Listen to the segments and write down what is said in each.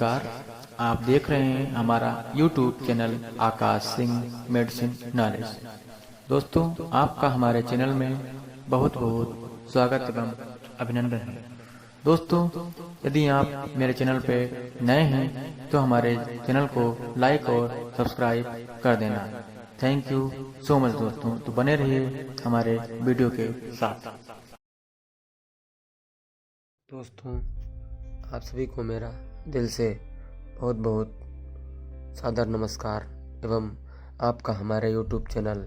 नमस्कार। आप देख रहे हैं हमारा YouTube channel Akash Singh medicine knowledge. दोस्तों, आपका हमारे चैनल में बहुत बहुत स्वागत एवं अभिनंदन है। दोस्तों, यदि आप मेरे चैनल पे नए हैं तो हमारे चैनल को लाइक और सब्सक्राइब कर देना। थैंक यू सो मच दोस्तों। तो बने रहिए हमारे वीडियो के साथ। दोस्तों, आप सभी को मेरा दिल से बहुत बहुत सादर नमस्कार एवं आपका हमारे YouTube channel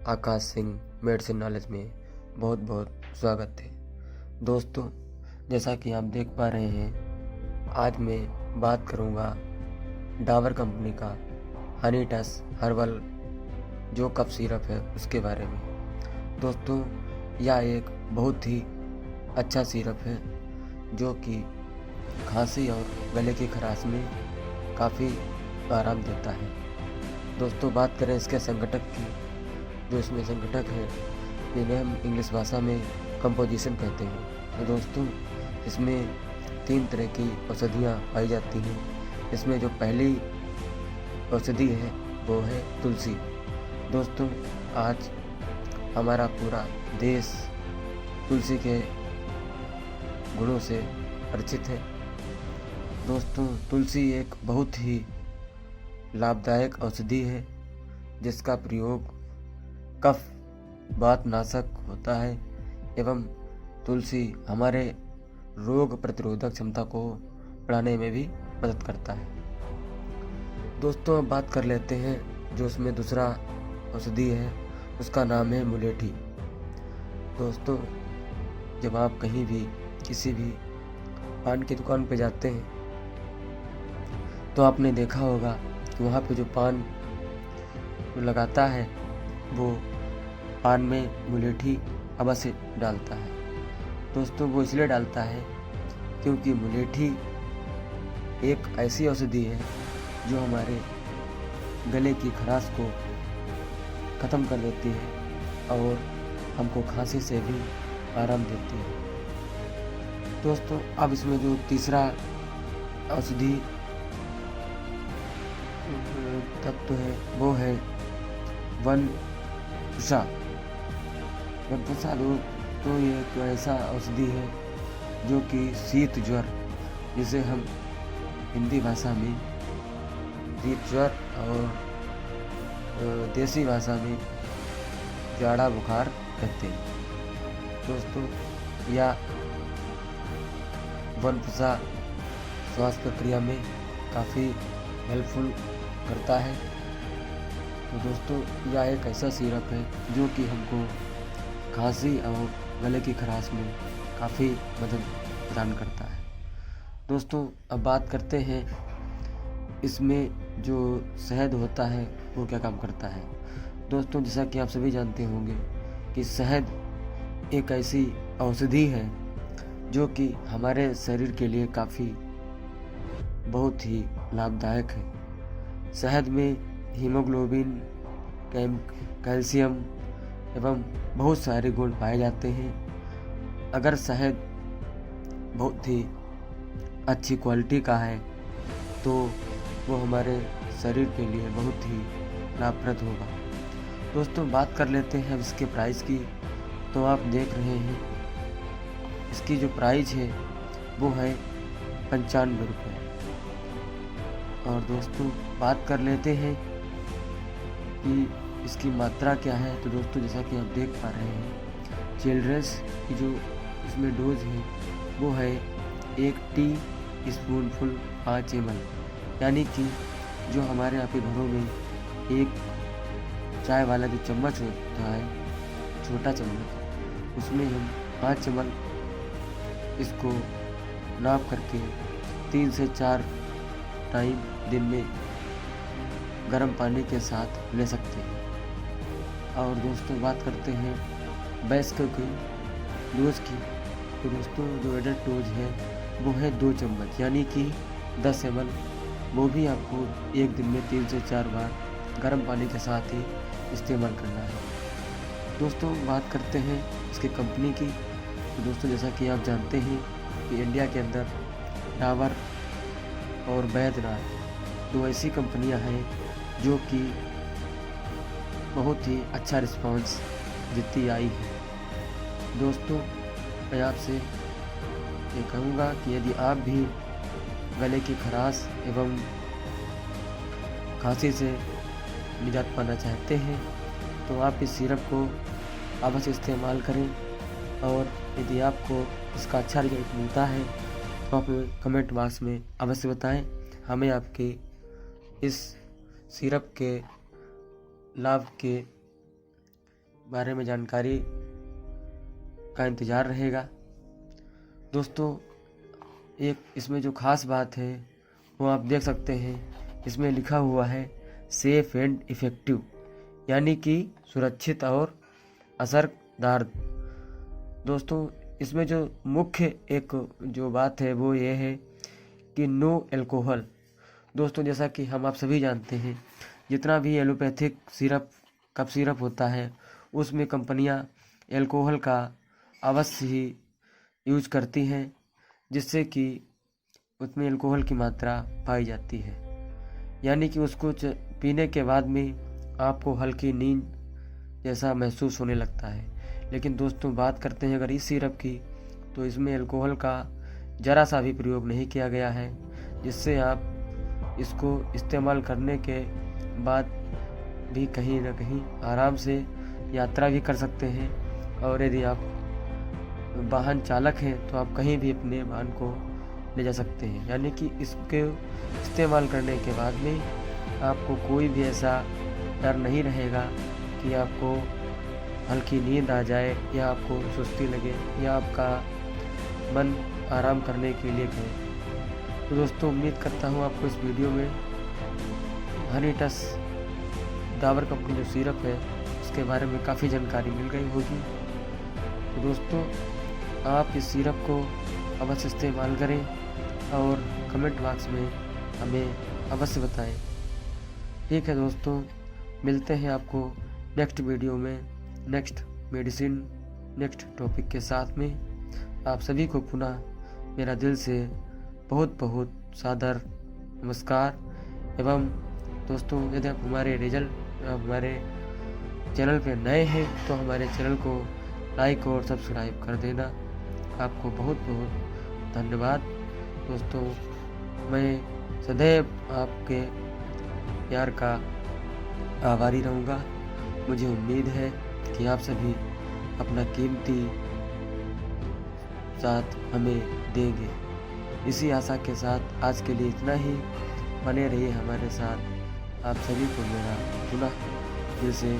Akash Singh medicine knowledge में बहुत बहुत स्वागत है। दोस्तों, जैसा कि आप देख पा रहे हैं, आज मैं बात करूंगा डाबर कंपनी का हनी टच हर्बल जो कफ सिरप है उसके बारे में। दोस्तों, यह एक बहुत ही अच्छा सिरप है जो कि खांसी और गले की खराश में काफ़ी आराम देता है। दोस्तों, बात करें इसके संगठक की, जो इसमें संगठक है जिन्हें हम इंग्लिश भाषा में कंपोजिशन कहते हैं। तो दोस्तों, इसमें 3 तरह की औषधियाँ पाई जाती हैं। इसमें जो पहली औषधि है वो है तुलसी। दोस्तों, आज हमारा पूरा देश तुलसी के गुणों से परिचित है। दोस्तों, तुलसी एक बहुत ही लाभदायक औषधि है जिसका प्रयोग कफ वात नाशक होता है एवं तुलसी हमारे रोग प्रतिरोधक क्षमता को बढ़ाने में भी मदद करता है। दोस्तों, अब बात कर लेते हैं जो उसमें दूसरा औषधि है, उसका नाम है मुलेठी। दोस्तों, जब आप कहीं भी किसी भी पान की दुकान पे जाते हैं तो आपने देखा होगा कि वहाँ पे जो पान लगाता है वो पान में मुलेठी अवश्य डालता है। दोस्तों, वो इसलिए डालता है क्योंकि मुलेठी एक ऐसी औषधि है जो हमारे गले की खराश को ख़त्म कर देती है और हमको खांसी से भी आराम देती है। दोस्तों, अब इसमें जो तीसरा औषधि तत्व है वो है वनपुषा। वनपुषा तो ये एक ऐसा औषधि है जो कि शीत ज्वर, जिसे हम हिंदी भाषा में शीत ज्वर और देसी भाषा में जाड़ा बुखार कहते हैं। दोस्तों, यह वनपुषा श्वास प्रक्रिया में काफ़ी हेल्पफुल करता है। तो दोस्तों, यह एक ऐसा सिरप है जो कि हमको खांसी और गले की खराश में काफ़ी मदद प्रदान करता है। दोस्तों, अब बात करते हैं इसमें जो शहद होता है वो क्या काम करता है। दोस्तों, जैसा कि आप सभी जानते होंगे कि शहद एक ऐसी औषधि है जो कि हमारे शरीर के लिए काफ़ी बहुत ही लाभदायक है। शहद में हीमोग्लोबिन, कैल्शियम एवं बहुत सारे गुण पाए जाते हैं। अगर शहद बहुत ही अच्छी क्वालिटी का है तो वो हमारे शरीर के लिए बहुत ही लाभप्रद होगा। दोस्तों, बात कर लेते हैं इसके प्राइस की। तो आप देख रहे हैं इसकी जो प्राइस है वो है 95 रुपये। और दोस्तों, बात कर लेते हैं कि इसकी मात्रा क्या है। तो दोस्तों, जैसा कि आप देख पा रहे हैं, चिल्ड्रंस की जो इसमें डोज है वो है 1 टी स्पूनफुल 5 ml, यानी कि जो हमारे यहाँ पे घरों में एक चाय वाला जो चम्मच होता है, छोटा चम्मच, उसमें हम 5 ml इसको नाप करके 3 से 4 टाइम दिन में गर्म पानी के साथ ले सकते हैं। और दोस्तों, बात करते हैं वयस्क की डोज की। तो दोस्तों, जो एडल्ट डोज है वो है 2 चम्मच, यानी कि 10 ml। वो भी आपको एक दिन में 3 से 4 बार गर्म पानी के साथ ही इस्तेमाल करना है। दोस्तों, बात करते हैं इसकी कंपनी की। तो दोस्तों, जैसा कि आप जानते हैं कि इंडिया के अंदर डाबर और बैद्यनाथ 2 ऐसी कंपनियां हैं जो कि बहुत ही अच्छा रिस्पांस देती आई है। दोस्तों, मैं आपसे ये कहूँगा कि यदि आप भी गले की खराश एवं खांसी से निजात पाना चाहते हैं तो आप इस सिरप को अवश्य इस्तेमाल करें, और यदि आपको इसका अच्छा रिजल्ट मिलता है तो आप कमेंट बॉक्स में अवश्य बताएं। हमें आपके इस सिरप के लाभ के बारे में जानकारी का इंतज़ार रहेगा। दोस्तों, एक इसमें जो ख़ास बात है वो आप देख सकते हैं, इसमें लिखा हुआ है सेफ एंड इफ़ेक्टिव, यानी कि सुरक्षित और असरदार। दोस्तों, इसमें जो मुख्य एक जो बात है वो ये है कि नो एल्कोहल। दोस्तों, जैसा कि हम आप सभी जानते हैं, जितना भी एलोपैथिक सिरप कफ सिरप होता है उसमें कंपनियां एल्कोहल का अवश्य ही यूज करती हैं, जिससे कि उसमें एल्कोहल की मात्रा पाई जाती है, यानी कि उसको पीने के बाद में आपको हल्की नींद जैसा महसूस होने लगता है। लेकिन दोस्तों, बात करते हैं अगर इस सिरप की, तो इसमें एल्कोहल का ज़रा सा भी प्रयोग नहीं किया गया है, जिससे आप इसको इस्तेमाल करने के बाद भी कहीं ना कहीं आराम से यात्रा भी कर सकते हैं, और यदि आप वाहन चालक हैं तो आप कहीं भी अपने वाहन को ले जा सकते हैं। यानी कि इसके इस्तेमाल करने के बाद में आपको कोई भी ऐसा डर नहीं रहेगा कि आपको हल्की नींद आ जाए या आपको सुस्ती लगे या आपका मन आराम करने के लिए कहे। तो दोस्तों, उम्मीद करता हूँ आपको इस वीडियो में हनी टच डाबर कंपनी जो सिरप है उसके बारे में काफ़ी जानकारी मिल गई होगी। तो दोस्तों, आप इस सिरप को अवश्य इस्तेमाल करें और कमेंट बॉक्स में हमें अवश्य बताएं। ठीक है दोस्तों, मिलते हैं आपको नेक्स्ट वीडियो में, नेक्स्ट मेडिसिन, नेक्स्ट टॉपिक के साथ में। आप सभी को पुनः मेरा दिल से बहुत बहुत सादर नमस्कार। एवं दोस्तों, यदि आप हमारे चैनल पे नए हैं तो हमारे चैनल को लाइक और सब्सक्राइब कर देना। आपको बहुत बहुत धन्यवाद। दोस्तों, मैं सदैव आपके प्यार का आभारी रहूँगा। मुझे उम्मीद है कि आप सभी अपना कीमती साथ हमें देंगे। इसी आशा के साथ आज के लिए इतना ही। बने रहिए हमारे साथ। आप सभी को मेरा पुनः दिल से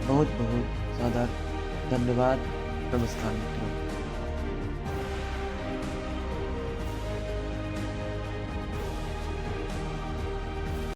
बहुत बहुत सादर धन्यवाद। नमस्कार।